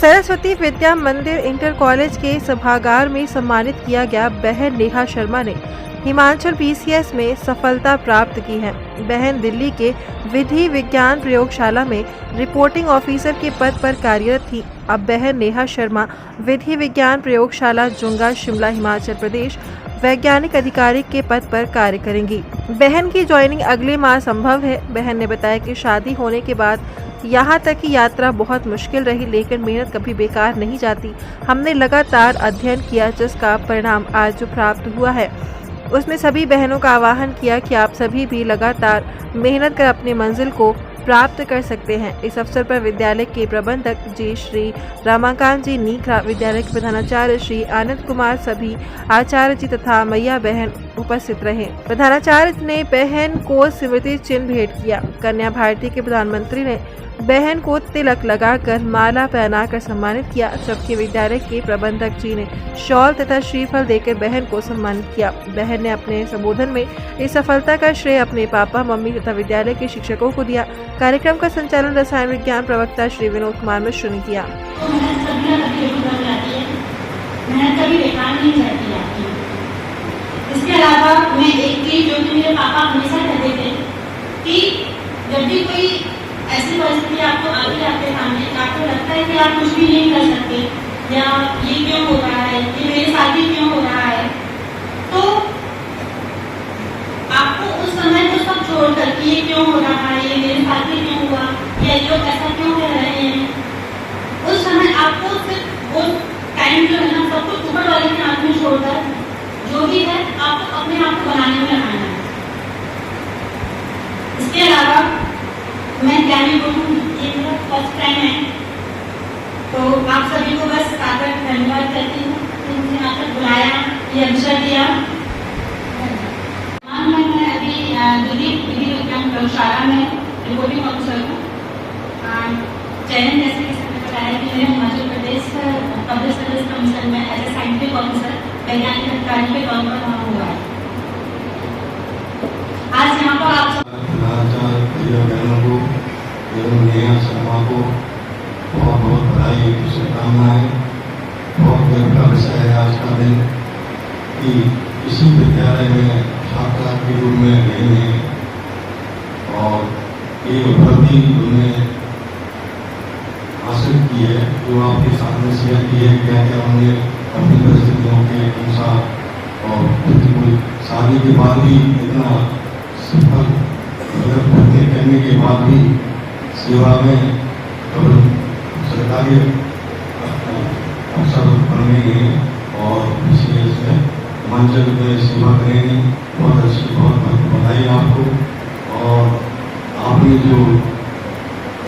सरस्वती विद्या मंदिर inter college के सभागार में सम्मानित किया गया बहन नेहा शर्मा ने हिमाचल पीसीएस में सफलता प्राप्त की है। बहन दिल्ली के विधि विज्ञान प्रयोगशाला में रिपोर्टिंग ऑफिसर के पद पर कार्यरत थी। अब बहन नेहा शर्मा विधि विज्ञान प्रयोगशाला जुंगा शिमला हिमाचल प्रदेश वैज्ञानिक अधिकारी के पद पर कार्य करेंगी। बहन की ज्वाइनिंग अगले माह संभव है। बहन ने बताया कि शादी होने के बाद यहाँ तक की यात्रा बहुत मुश्किल रही, लेकिन मेहनत कभी बेकार नहीं जाती। हमने लगातार अध्ययन किया, जिसका परिणाम आज जो प्राप्त हुआ है उसमें सभी बहनों का आह्वान किया कि आप सभी भी लगातार मेहनत कर अपनी मंजिल को प्राप्त कर सकते हैं। इस अवसर पर विद्यालय के प्रबंधक जी श्री रमाकांत जी नीखरा, विद्यालय के प्रधानाचार्य श्री आनंद कुमार, सभी आचार्य जी तथा मैया बहन उपस्थित रहे। प्रधानाचार्य ने बहन को स्मृति चिन्ह भेंट किया। कन्या भारती के प्रधानमंत्री ने बहन को तिलक लगाकर माला पहनाकर सम्मानित किया, जबकि विद्यालय के प्रबंधक जी ने शॉल तथा श्रीफल देकर बहन को सम्मानित किया। बहन ने अपने संबोधन में इस सफलता का श्रेय अपने पापा, मम्मी तथा विद्यालय के शिक्षकों को दिया। कार्यक्रम का संचालन रसायन विज्ञान प्रवक्ता श्री विनोद कुमार मिश्र ने किया। इसके अलावा मैं एक चीज जो कि मेरे पापा हमेशा कहते थे कि जब भी कोई ऐसी परिस्थिति आपको आगे आपके सामने, आपको लगता है कि आप कुछ भी नहीं कर सकते या ये क्यों हो रहा है, ये मेरे साथ ही क्यों हो रहा है, तो आपको उस समय को सब छोड़कर कि ये क्यों हो रहा है, ये मेरे साथ ही क्यों हुआ, या ये लोग ऐसा क्यों कह रहे हैं, उस समय आपको सिर्फ वो टाइम जो है ना सब कुछ ऊपर वाले के हाथ में छोड़कर जो भी है आपको अपने आप को बनाने में लगाना है। इसके अलावा मैं क्या नहीं बोलूँ, ये मेरा फर्स्ट टाइम है, तो आप सभी को बस सादर धन्यवाद करती हूँ कि मुझे यहाँ तक बुलाया, ये अवसर दिया। मैं अभी दिल्ली विधि विज्ञान प्रयोगशाला में रिपोर्टिंग ऑफिसर हूँ। चयन जैसे कि सबने बताया कि मेरे Himachal Pradesh public service commission में एज ए साइंटिफिक ऑफिसर वैज्ञानिक अधिकारी के तौर पर वहाँ हुआ है। आज यहाँ पर आप नेहा शर्मा को बहुत बहुत बधाई, शुभकामनाएं। बहुत गर्व का विषय है आज का दिन कि इसी विद्यालय में छात्रा के रूप में गई है और एक उपलब्धि उन्होंने हासिल की है जो आपके सामने शेयर की है। क्या क्या उन्होंने अपनी परिस्थितियों के अनुसार और प्रतिकूल शादी के बाद भी इतना सफल करने के बाद भी सेवा में और सरकारी अवसर बन गई है और विशेष हिमाचल में सेवा करेंगे। बहुत अच्छी, बहुत बधाई आपको। और आपने जो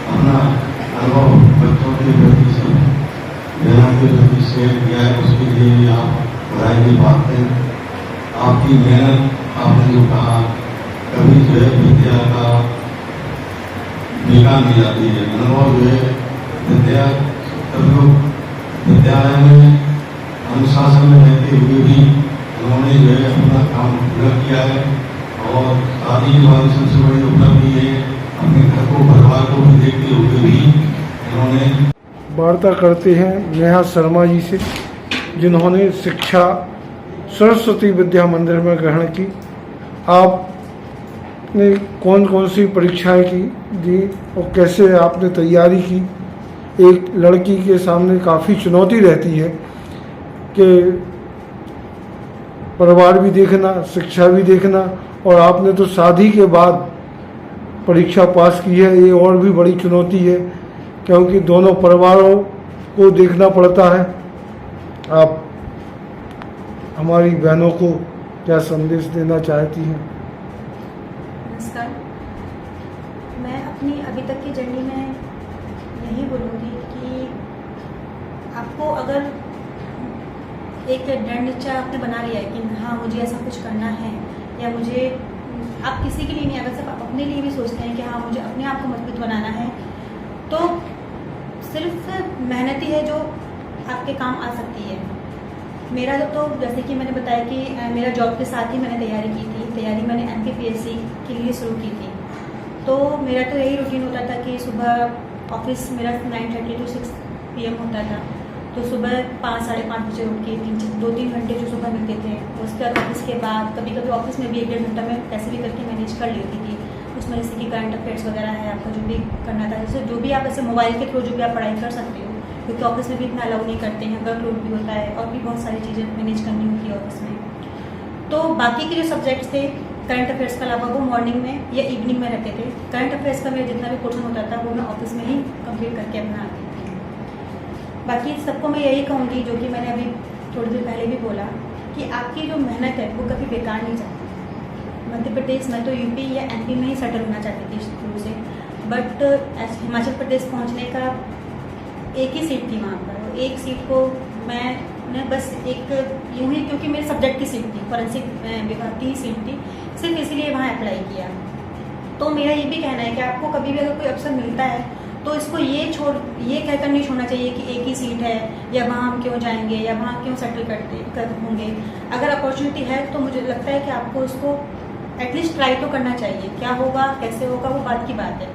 अपना अनुभव बच्चों के प्रति से बहनों के प्रति शेयर किया है उसके लिए भी आप बधाई की बात है। आपकी मेहनत, आपने जो कहा कभी जो है विद्या का बेकार नहीं जाती है। अनुभव जो है विद्या, सब लोग विद्यालय में अनुशासन में रहते हुए भी उन्होंने जो है अपना काम पूरा किया है और शादी के बाद सबसे बड़ी उपलब्धि है अपने घर को, परिवार को भी देखते हुए भी उन्होंने। वार्ता करते हैं नेहा शर्मा जी से, जिन्होंने शिक्षा सरस्वती विद्या मंदिर में ग्रहण की। आपने कौन कौन सी परीक्षाएं दी और कैसे आपने तैयारी की। एक लड़की के सामने काफ़ी चुनौती रहती है कि परिवार भी देखना, शिक्षा भी देखना, और आपने तो शादी के बाद परीक्षा पास की है। ये और भी बड़ी चुनौती है क्योंकि दोनों परिवारों को देखना पड़ता है। आप हमारी बहनों को क्या संदेश देना चाहती हैं? नमस्कार। मैं अपनी अभी तक की जर्नी में यही बोलूँगी कि आपको अगर एक दृढ़ निश्चय आपने बना लिया है कि हाँ मुझे ऐसा कुछ करना है, या मुझे, आप किसी के लिए नहीं, अगर सिर्फ आप अपने लिए भी सोचते हैं कि हाँ मुझे अपने आप को मजबूत बनाना है, तो सिर्फ मेहनत ही है जो आपके काम आ सकती है। मेरा तो जैसे कि मैंने बताया कि मेरा जॉब के साथ ही मैंने तैयारी की थी। तैयारी मैंने MPPSC के लिए शुरू की थी, तो मेरा तो यही रूटीन होता था कि सुबह ऑफिस मेरा 9:30 to 6 PM होता था, तो सुबह 5 साढ़े 5 बजे उठ के 2-3 घंटे जो सुबह मिलते थे, उसके बाद ऑफिस के बाद कभी कभी ऑफिस में भी 1-1.5 घंटा मैं कैसे भी करके मैनेज कर लेती थी। उसमें जैसे कि करंट अफेयर्स वगैरह है, आपका जो भी करना था, जैसे जो भी आप ऐसे मोबाइल के थ्रू जो भी आप पढ़ाई कर सकते हो, क्योंकि ऑफिस में भी इतना अलाउ नहीं करते हैं, वर्कलोड भी होता है और भी बहुत सारी चीज़ें मैनेज करनी होती है ऑफिस में। तो बाकी के जो सब्जेक्ट्स थे करंट अफेयर्स के अलावा वो मॉर्निंग में या इवनिंग में रखते थे। करंट अफेयर्स का मेरा जितना भी पोर्शन होता था वो मैं ऑफिस में ही कंप्लीट करके अपना आती थी। बाकी सबको मैं यही कहूँगी, जो कि मैंने अभी थोड़ी देर पहले भी बोला, कि आपकी जो मेहनत है वो कभी बेकार नहीं जाती। मध्य प्रदेश, मैं तो यूपी या MP में ही सेटल होना चाहती थी शुरू से, बट हिमाचल प्रदेश पहुँचने का एक ही सीट थी वहाँ पर, और एक सीट को मैं बस एक यूँ ही, क्योंकि मेरे सब्जेक्ट की सीट थी, फॉरेंसिक विभाग की ही सीट थी, सिर्फ इसीलिए वहाँ अप्लाई किया। तो मेरा ये भी कहना है कि आपको कभी भी अगर कोई अवसर मिलता है तो इसको ये कहकर नहीं छोड़ना चाहिए कि एक ही सीट है, या वहाँ हम क्यों जाएंगे, या वहाँ क्यों सेटल कर होंगे। अगर अपॉर्चुनिटी है तो मुझे लगता है कि आपको उसको एटलीस्ट ट्राई तो करना चाहिए। क्या होगा कैसे होगा वो बात की बात है।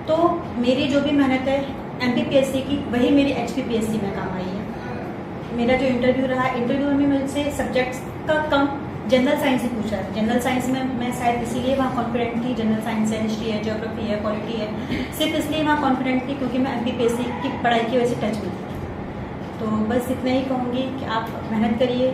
तो मेरी जो भी मेहनत है MPPSC की, वही मेरी HPPSC में काम आई है। मेरा जो इंटरव्यू रहा, इंटरव्यू में मुझसे सब्जेक्ट्स का कम जनरल साइंस ही पूछा है। जनरल साइंस में मैं शायद इसीलिए वहाँ कॉन्फिडेंट थी, जनरल साइंस है, हिस्ट्री है, ज्योग्राफी है, पॉलिटी है, सिर्फ इसलिए वहाँ कॉन्फिडेंट थी क्योंकि मैं MPPSC की पढ़ाई की वजह से टच में थी। तो बस इतना ही कहूँगी कि आप मेहनत करिए,